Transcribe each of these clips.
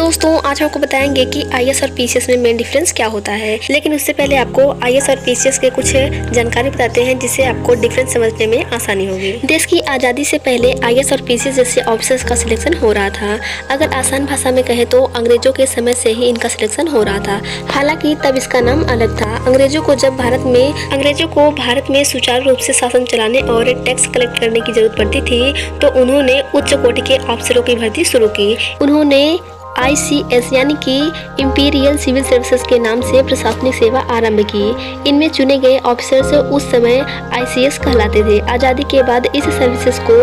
दोस्तों आज हम आपको बताएंगे कि आईएएस और पीसीएस में मेन डिफरेंस क्या होता है। लेकिन उससे पहले आपको आईएएस और पीसीएस के कुछ जानकारी बताते हैं जिससे आपको डिफरेंस समझने में आसानी होगी। देश की आज़ादी से पहले आईएएस और पीसीएस जैसे ऑफिसर्स का सिलेक्शन हो रहा था। अगर आसान भाषा में कहें तो अंग्रेजों के समय से ही इनका सिलेक्शन हो रहा था। हालांकि तब इसका नाम अलग था। अंग्रेजों को भारत में सुचारू रूप से शासन चलाने और टैक्स कलेक्ट करने की जरूरत पड़ती थी, तो उन्होंने उच्च कोटि के अफसरों की भर्ती शुरू की। उन्होंने ICS यानी कि इंपीरियल सिविल सर्विसेज के नाम से प्रशासनिक सेवा आरंभ की। इनमें चुने गए ऑफिसर्स उस समय ICS कहलाते थे। आज़ादी के बाद इस सर्विसेज को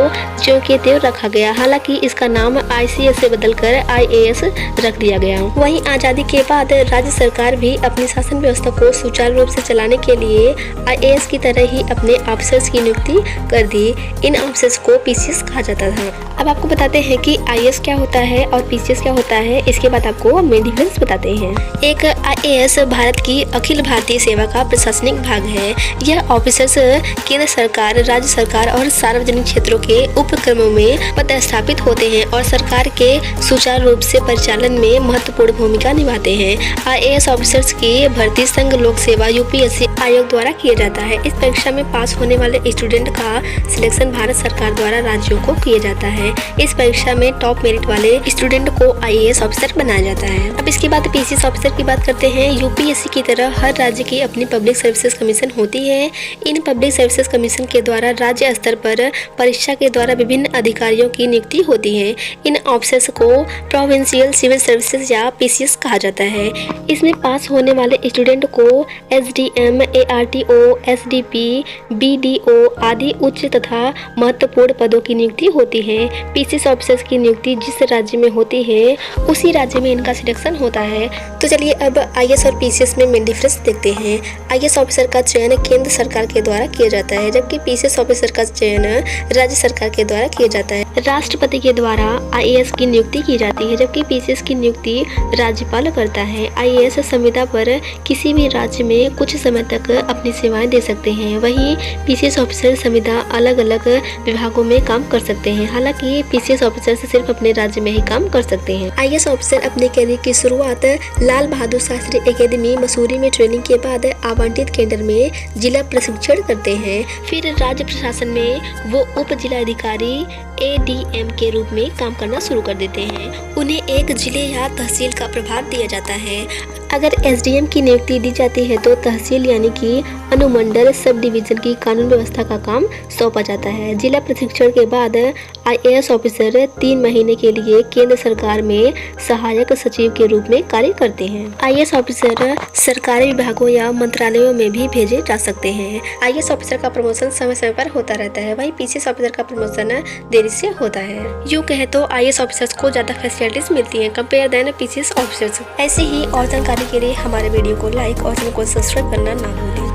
ज्यों के त्यों रखा गया। हालांकि इसका नाम ICS से बदलकर IAS रख दिया गया। वहीं आज़ादी के बाद राज्य सरकार भी अपनी शासन व्यवस्था को सुचारू रूप से चलाने के लिए IAS की तरह ही अपने ऑफिसर्स की नियुक्ति कर दी। इन ऑफिसर्स को PCS कहा जाता था। अब आपको बताते हैं कि IAS क्या होता है और PCS क्या होता है। इसके बाद आपको मेन डिफरेंस बताते हैं। एक IAS भारत की अखिल भारतीय सेवा का प्रशासनिक भाग है। यह ऑफिसर्स केंद्र सरकार, राज्य सरकार और सार्वजनिक क्षेत्रों के उपक्रमों में पदस्थापित होते हैं और सरकार के सुचारू रूप से परिचालन में महत्वपूर्ण भूमिका निभाते हैं। IAS ऑफिसर्स की भर्ती संघ लोक सेवा UPSC आयोग द्वारा किया जाता है। इस परीक्षा में पास होने वाले स्टूडेंट का सिलेक्शन भारत सरकार द्वारा राज्यों को किया जाता है। इस परीक्षा में टॉप मेरिट वाले स्टूडेंट को IAS ऑफिसर बनाया जाता है। अब इसके बाद PCS ऑफिसर की बात करते हैं। UPSC की तरह हर राज्य की अपनी पब्लिक सर्विसेज कमीशन होती है। इन पब्लिक सर्विसेज कमीशन के द्वारा राज्य स्तर पर परीक्षा के द्वारा विभिन्न अधिकारियों की नियुक्ति होती है। इन ऑफिसर्स को प्रोविंशियल सिविल सर्विसेज या PCS कहा जाता है। इसमें पास होने वाले स्टूडेंट को SDM, ARTO, SDP, BDO आदि उच्च तथा महत्वपूर्ण पदों की नियुक्ति होती है। PCS ऑफिसर्स की नियुक्ति जिस राज्य में होती है उसी राज्य में इनका सिलेक्शन होता है। तो चलिए अब IAS और PCS में मेन डिफरेंस देखते हैं। IAS ऑफिसर का चयन केंद्र सरकार के द्वारा किया जाता है, जबकि PCS ऑफिसर का चयन राज्य सरकार के द्वारा किया जाता है। राष्ट्रपति के द्वारा IAS की नियुक्ति की जाती है, जबकि PCS की नियुक्ति राज्यपाल करता है। IAS संविदा पर किसी भी राज्य में कुछ समय तक अपनी सेवाएं दे सकते हैं। वहीं PCS ऑफिसर संविदा अलग अलग विभागों में काम कर सकते हैं। हालांकि PCS ऑफिसर सिर्फ अपने राज्य में ही काम कर सकते हैं। IAS ऑफिसर अपने करियर की शुरुआत लाल बहादुर शास्त्री एकेडमी मसूरी में ट्रेनिंग के बाद आवंटित केंद्र में जिला प्रशिक्षण करते हैं। फिर राज्य प्रशासन में वो उप जिलाधिकारी ADM के रूप में काम करना शुरू कर देते हैं। उन्हें एक जिले या तहसील का प्रभार दिया जाता है। अगर SDM की नियुक्ति दी जाती है तो तहसील यानी कि अनुमंडल सब डिवीजन की कानून व्यवस्था का काम सौंपा जाता है। जिला प्रशिक्षण के बाद IAS ऑफिसर 3 महीने के लिए केंद्र सरकार में सहायक सचिव के रूप में कार्य करते हैं। IAS ऑफिसर सरकारी विभागों या मंत्रालयों में भी भेजे जा सकते हैं। IAS ऑफिसर का प्रमोशन समय समय पर होता रहता है। वहीं PCS ऑफिसर का प्रमोशन देरी से होता है। यूँ कहे तो IAS ऑफिसर्स को ज्यादा फैसिलिटीज मिलती हैं कंपेयर देन PCS ऑफिसर्स। ऐसे ही और जानकारी के लिए हमारे वीडियो को लाइक और चैनल को सब्सक्राइब करना ना भूलें।